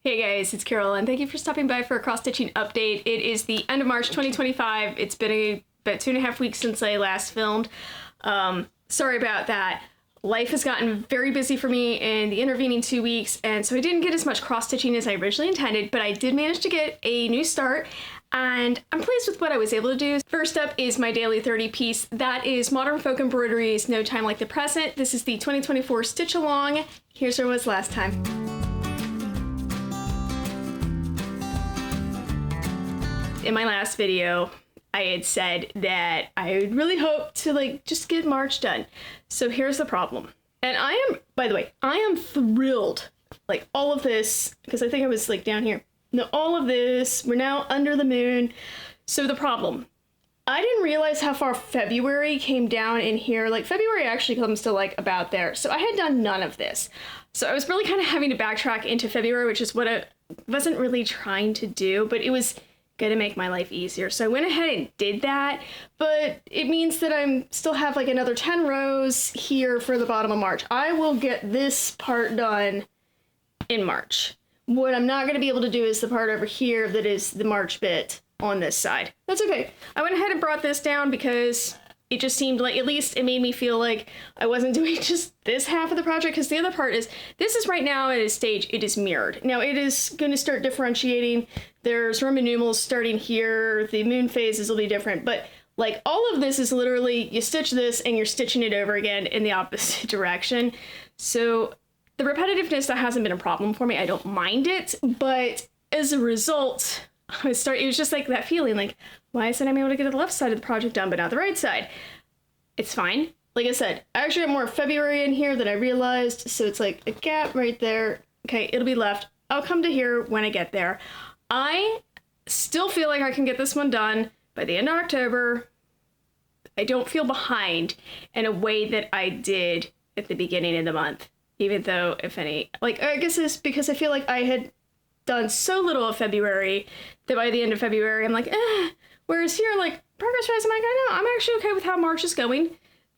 Hey guys, it's Carol, and thank you for stopping by for a cross-stitching update. It is the end of March 2025. It's been about 2.5 weeks since I last filmed. Sorry about that. Life has gotten very busy for me in the intervening 2 weeks, and so I didn't get as much cross-stitching as I originally intended, but I did manage to get a new start, and I'm pleased with what I was able to do. First up is my daily 30 piece. That is Modern Folk Embroidery's No Time Like the Present. This is the 2024 Stitch Along. Here's where it was last time. In my last video, I had said that I would really hope to just get March done. So here's the problem. And I am, by the way, I am thrilled. Like all of this, because I think I was down here. No, all of this, we're now under the moon. So the problem, I didn't realize how far February came down in here. Like February actually comes to about there. So I had done none of this. So I was really kind of having to backtrack into February, which is what I wasn't really trying to do, but it was going to make my life easier. So I went ahead and did that, but it means that I'm still have another 10 rows here for the bottom of March. I will get this part done in March. What I'm not going to be able to do is the part over here that is the March bit on this side. That's okay. I went ahead and brought this down because it just seemed like, at least it made me feel like I wasn't doing just this half of the project, because the other part is, this is right now at a stage, it is mirrored. Now it is going to start differentiating. There's Roman numerals starting here. The moon phases will be different, but all of this is literally, you stitch this and you're stitching it over again in the opposite direction. So the repetitiveness, that hasn't been a problem for me. I don't mind it, but as a result, it was just that feeling why is it I'm able to get the left side of the project done, but not the right side? It's fine. Like I said, I actually have more February in here than I realized, so it's a gap right there. Okay, it'll be left. I'll come to here when I get there. I still feel like I can get this one done by the end of October. I don't feel behind in a way that I did at the beginning of the month, even though, if any, I guess it's because I feel like I had done so little of February that by the end of February, I'm whereas here, progress-wise, I'm actually okay with how March is going.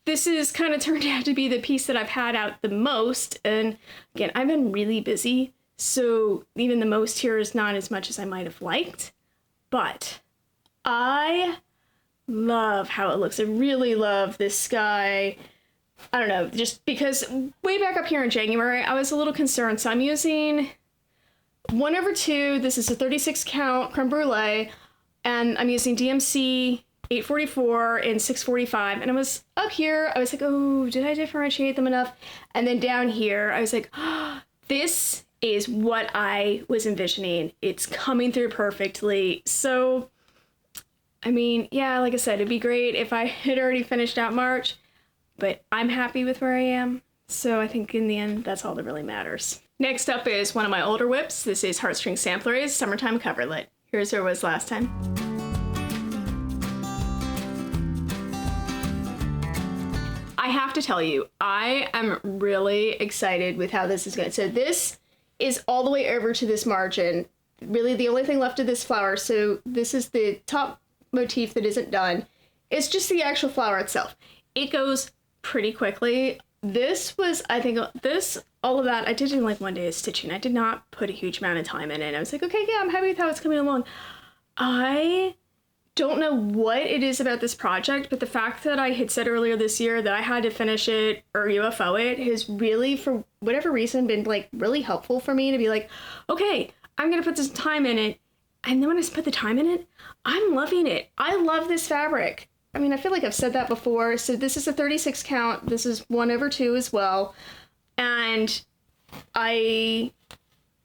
This is kind of turned out to be the piece that I've had out the most, and again, I've been really busy, so even the most here is not as much as I might have liked, but I love how it looks. I really love this sky. I don't know, just because way back up here in January, I was a little concerned, so I'm using 1/2. This is a 36 count creme brulee, and I'm using DMC 844 and 645. And I was up here, I was oh, did I differentiate them enough? And then down here, I was oh, this is what I was envisioning. It's coming through perfectly. So, yeah, like I said, it'd be great if I had already finished out March, but I'm happy with where I am. So I think in the end, that's all that really matters. Next up is one of my older whips. This is Heartstring Samplery's Summertime Coverlet. Here's where it was last time. I have to tell you, I am really excited with how this is going. So this is all the way over to this margin. Really the only thing left of this flower. So this is the top motif that isn't done. It's just the actual flower itself. It goes pretty quickly. This was, I think, all of that, I did in 1 day of stitching. I did not put a huge amount of time in it. I was okay, yeah, I'm happy with how it's coming along. I don't know what it is about this project, but the fact that I had said earlier this year that I had to finish it or UFO it has really, for whatever reason, been really helpful for me to be okay, I'm gonna put some time in it. And then when I put the time in it, I'm loving it. I love this fabric. I feel like I've said that before. So this is a 36 count. This is 1/2 as well. And I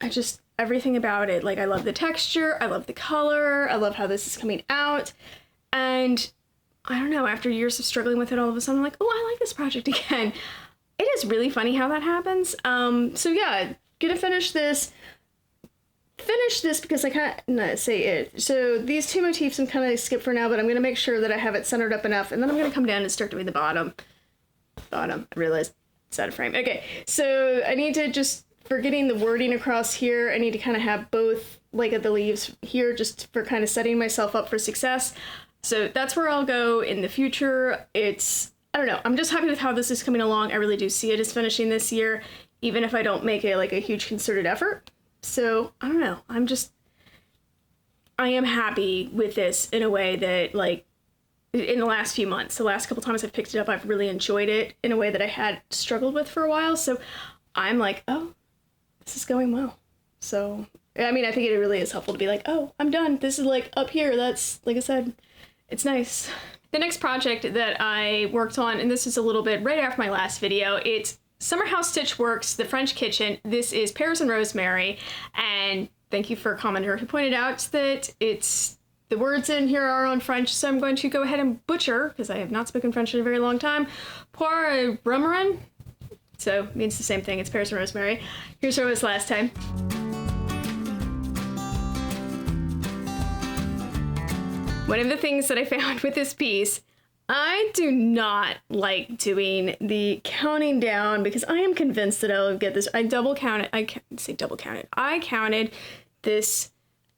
just, everything about it. I love the texture. I love the color. I love how this is coming out. And I don't know, after years of struggling with it, all of a sudden I'm oh, I like this project again. It is really funny how that happens. So yeah, gonna finish this because I can't say it. So these two motifs I'm kind of skip for now, but I'm going to make sure that I have it centered up enough, and then I'm going to come down and start doing the bottom. I realized it's out of frame. Okay, so I need to just, for getting the wording across here, I need to kind of have both of the leaves here just for kind of setting myself up for success. So that's where I'll go in the future. It's, I don't know, I'm just happy with how this is coming along. I really do see it as finishing this year, even if I don't make it a huge concerted effort. So I don't know. I am happy with this in a way that, like, in the last few months, the last couple times I've picked it up, I've really enjoyed it in a way that I had struggled with for a while. So I'm like, oh, this is going well. So, I mean, I think it really is helpful to be like, oh, I'm done. This is like up here. That's, like I said, it's nice. The next project that I worked on, and this is a little bit right after my last video, it's Summer House Stitch Works, The French Kitchen. This is Pears and Rosemary, and thank you for a commenter who pointed out that the words in here are on French, so I'm going to go ahead and butcher, because I have not spoken French in a very long time, poire romarin. So it means the same thing, it's pears and rosemary. Here's where I was last time. One of the things that I found with this piece, I do not like doing the counting down because I am convinced that I'll get this. I counted this,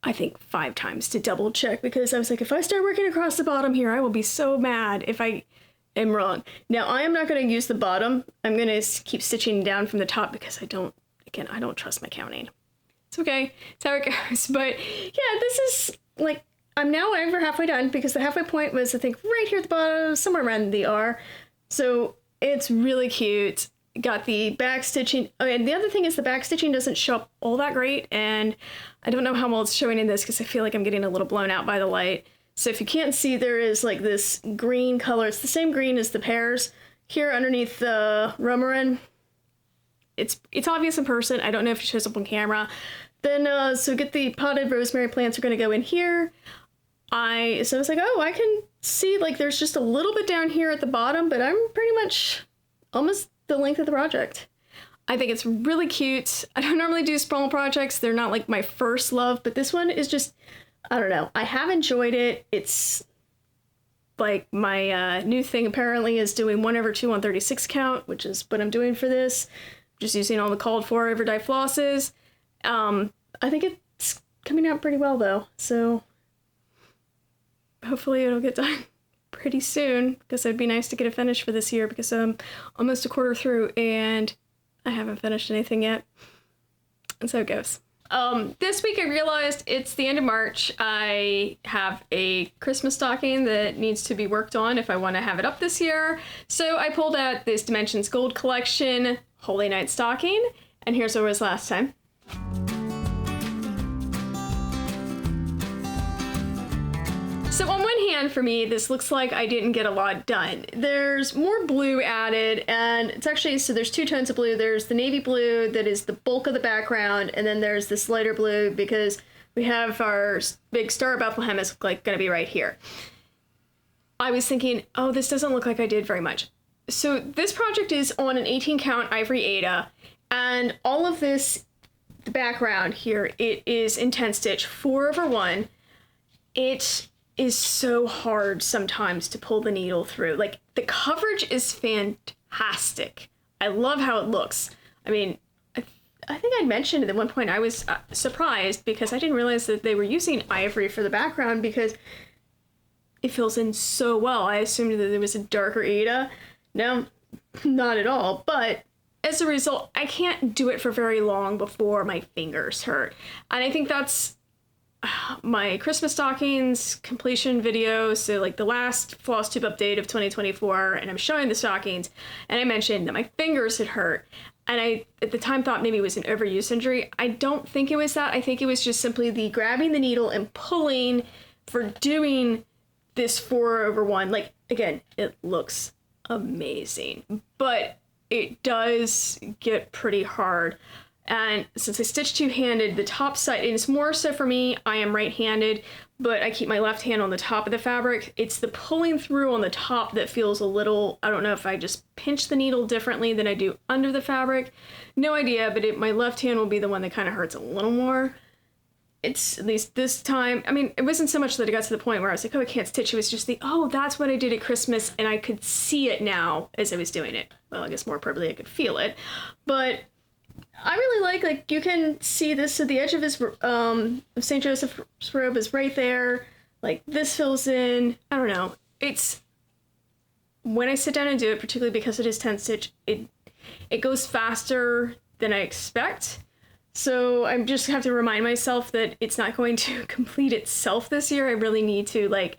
I think 5 times to double check because I was like, if I start working across the bottom here, I will be so mad if I am wrong. Now I am not going to use the bottom. I'm going to keep stitching down from the top because I don't trust my counting. It's okay. It's how it goes. But yeah, this is like, I'm now over halfway done because the halfway point was, I think, right here at the bottom, somewhere around the R. So it's really cute. Got the back stitching. Oh, and the other thing is the back stitching doesn't show up all that great. And I don't know how well it's showing in this because I feel like I'm getting a little blown out by the light. So if you can't see, there is like this green color. It's the same green as the pears here underneath the romarin. It's obvious in person. I don't know if it shows up on camera. Then, so get the potted rosemary plants are going to go in here. So I was like, oh, I can see like there's just a little bit down here at the bottom, but I'm pretty much almost the length of the project. I think it's really cute. I don't normally do sprawl projects. They're not like my first love, but this one is just, I don't know. I have enjoyed it. It's like my new thing apparently is doing 1/2 136 count, which is what I'm doing for this. Just using all the called for over die flosses. I think it's coming out pretty well though. So hopefully it'll get done pretty soon because it would be nice to get it finished for this year because I'm almost a quarter through and I haven't finished anything yet. And so it goes. This week I realized it's the end of March. I have a Christmas stocking that needs to be worked on if I want to have it up this year. So I pulled out this Dimensions Gold Collection Holy Night stocking, and here's what it was last time. So on one hand, for me, this looks like I didn't get a lot done. There's more blue added, and it's actually, so there's 2 tones of blue. There's the navy blue that is the bulk of the background, and then there's this lighter blue because we have our big Star of Bethlehem is like going to be right here. I was thinking, oh, this doesn't look like I did very much. So this project is on an 18 count ivory Aida, and all of this, the background here, it is in 10 stitch, 4/1. It is so hard sometimes to pull the needle through. Like, the coverage is fantastic. I love how it looks. I mean, I think I mentioned at one point I was surprised because I didn't realize that they were using ivory for the background because it fills in so well. I assumed that there was a darker Aida. No, not at all. But as a result, I can't do it for very long before my fingers hurt. And I think that's my Christmas stockings completion video, so like the last Flosstube update of 2024, and I'm showing the stockings, and I mentioned that my fingers had hurt, and I at the time thought maybe it was an overuse injury. I don't think it was that. I think it was just simply the grabbing the needle and pulling for doing this 4/1. Like, again, it looks amazing, but it does get pretty hard. And since I stitch two-handed, the top side, and it's more so for me, I am right-handed, but I keep my left hand on the top of the fabric. It's the pulling through on the top that feels a little, I don't know if I just pinch the needle differently than I do under the fabric. No idea, but my left hand will be the one that kind of hurts a little more. It's, at least this time, I mean, it wasn't so much that it got to the point where I was like, oh, I can't stitch. It was just oh, that's what I did at Christmas, and I could see it now as I was doing it. Well, I guess more appropriately, I could feel it. But I really like you can see this, so the edge of his St. Joseph's robe is right there. Like, this fills in. I don't know. It's, when I sit down and do it, particularly because it is 10 stitch, it goes faster than I expect. So I just have to remind myself that it's not going to complete itself this year. I really need to like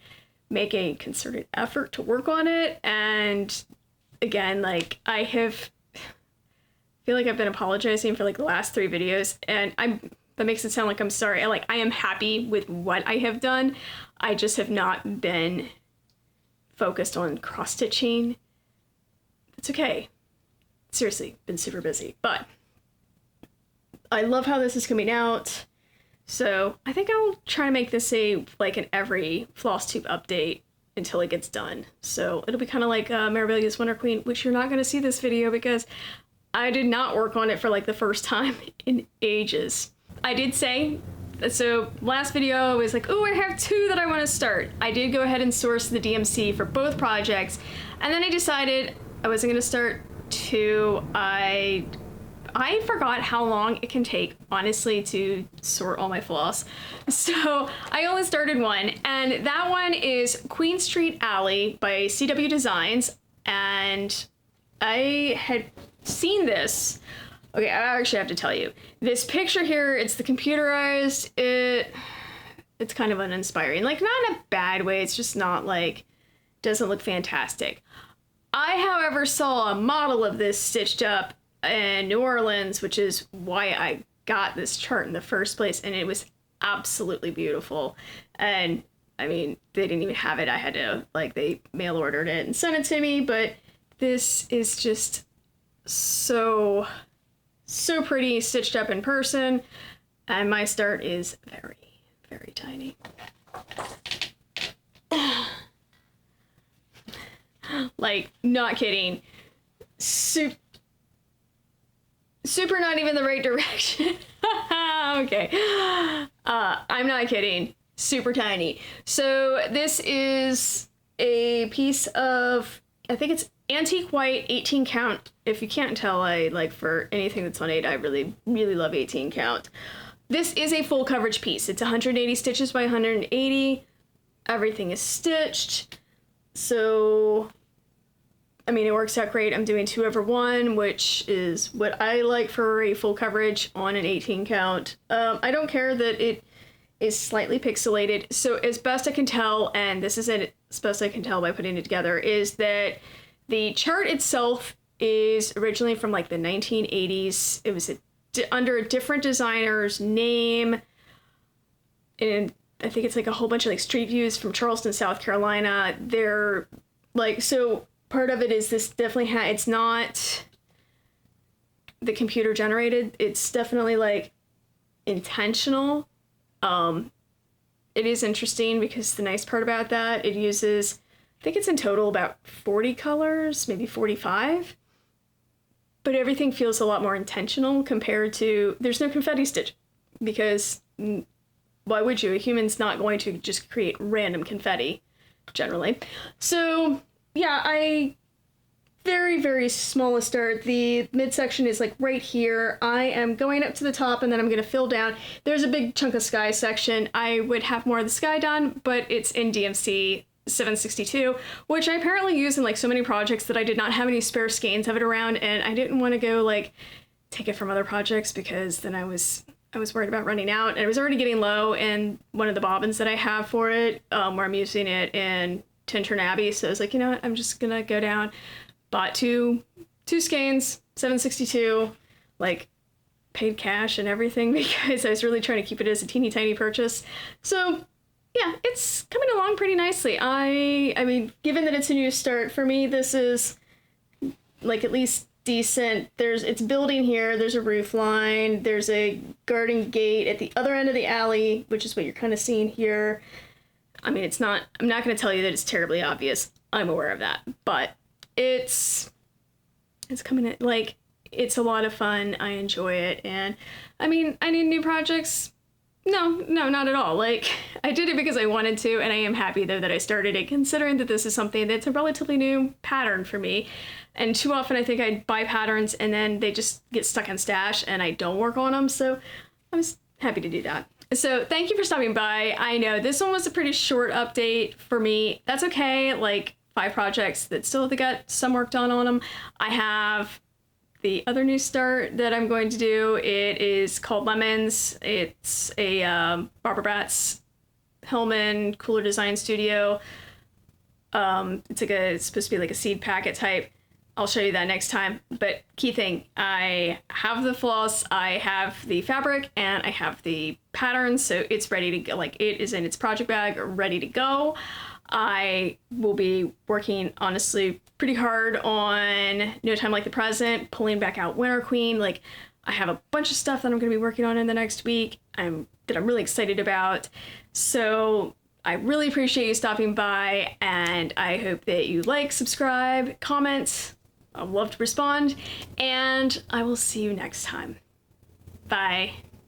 make a concerted effort to work on it. And again, like I feel like I've been apologizing for like the last 3 videos, and that makes it sound like I'm sorry. I am happy with what I have done. I just have not been focused on cross-stitching. It's okay. Seriously, been super busy, but I love how this is coming out. So I think I'll try to make this an every Flosstube update until it gets done. So it'll be kind of like Maribilia's Wonder Queen, which you're not going to see this video because I did not work on it for like the first time in ages. I did say, so last video I was like, oh, I have 2 that I want to start. I did go ahead and source the DMC for both projects, and then I decided I wasn't going to start 2. I forgot how long it can take, honestly, to sort all my floss. So I only started 1, and that one is Queen Street Alley by CW Designs, and I had seen this. Okay, I actually have to tell you. This picture here, it's the computerized, it's kind of uninspiring. Like, not in a bad way, it's just not like, doesn't look fantastic. I, however, saw a model of this stitched up in New Orleans, which is why I got this chart in the first place, and it was absolutely beautiful. And, I mean, they didn't even have it. I had to, like, they mail ordered it and sent it to me, but this is just so pretty stitched up in person, and my start is very, very tiny. Like, not kidding. Super not even the right direction. Okay. I'm not kidding. Super tiny. So this is a piece of, I think it's antique white 18 count. If you can't tell, I like for anything that's on 8, I really, really love 18 count. This is a full coverage piece. It's 180 stitches by 180. Everything is stitched. So, I mean, it works out great. I'm doing 2/1, which is what I like for a full coverage on an 18 count. I don't care that it is slightly pixelated. So as best I can tell, and this is it, as best I can tell by putting it together, is that the chart itself is originally from like the 1980s. It was under a different designer's name, and I think it's like a whole bunch of like street views from Charleston, South Carolina. They're like, so part of it is this definitely it's not the computer generated. It's definitely like intentional. It is interesting because the nice part about that, it uses, I think it's in total about 40 colors, maybe 45. But everything feels a lot more intentional compared to, there's no confetti stitch because why would you? A human's not going to just create random confetti generally. So yeah, very, very small start. The midsection is like right here. I am going up to the top and then I'm going to fill down. There's a big chunk of sky section. I would have more of the sky done, but it's in DMC 762, which I apparently use in like so many projects that I did not have any spare skeins of it around, and I didn't want to go like take it from other projects because then I was worried about running out, and it was already getting low in one of the bobbins that I have for it, where I'm using it in Tintern Abbey. So I was like, you know what, I'm just gonna go down, bought two skeins, 762, like paid cash and everything because I was really trying to keep it as a teeny tiny purchase. So yeah, it's coming along pretty nicely. I mean, given that it's a new start for me, this is like at least decent. It's building here. There's a roof line. There's a garden gate at the other end of the alley, which is what you're kind of seeing here. I mean, I'm not going to tell you that it's terribly obvious. I'm aware of that, but it's coming in, like, it's a lot of fun. I enjoy it. And I mean, I need new projects. No, not at all. Like, I did it because I wanted to, and I am happy, though, that I started it, considering that this is something that's a relatively new pattern for me. And too often, I think I buy patterns, and then they just get stuck in stash, and I don't work on them, so I was happy to do that. So, thank you for stopping by. I know this one was a pretty short update for me. That's okay, like, 5 projects that still have got some work done on them. I have the other new start that I'm going to do. It is called Lemons. It's a Barbara Bratz Hillman Cooler Design Studio. It's supposed to be like a seed packet type. I'll show you that next time. But key thing, I have the floss, I have the fabric, and I have the pattern, so it's ready to go. Like, it is in its project bag, ready to go. I will be working, honestly, pretty hard on No Time Like the Present, pulling back out Winter Queen. Like, I have a bunch of stuff that I'm going to be working on in the next week that I'm really excited about. So I really appreciate you stopping by, and I hope that you like, subscribe, comment. I'd love to respond, and I will see you next time. Bye.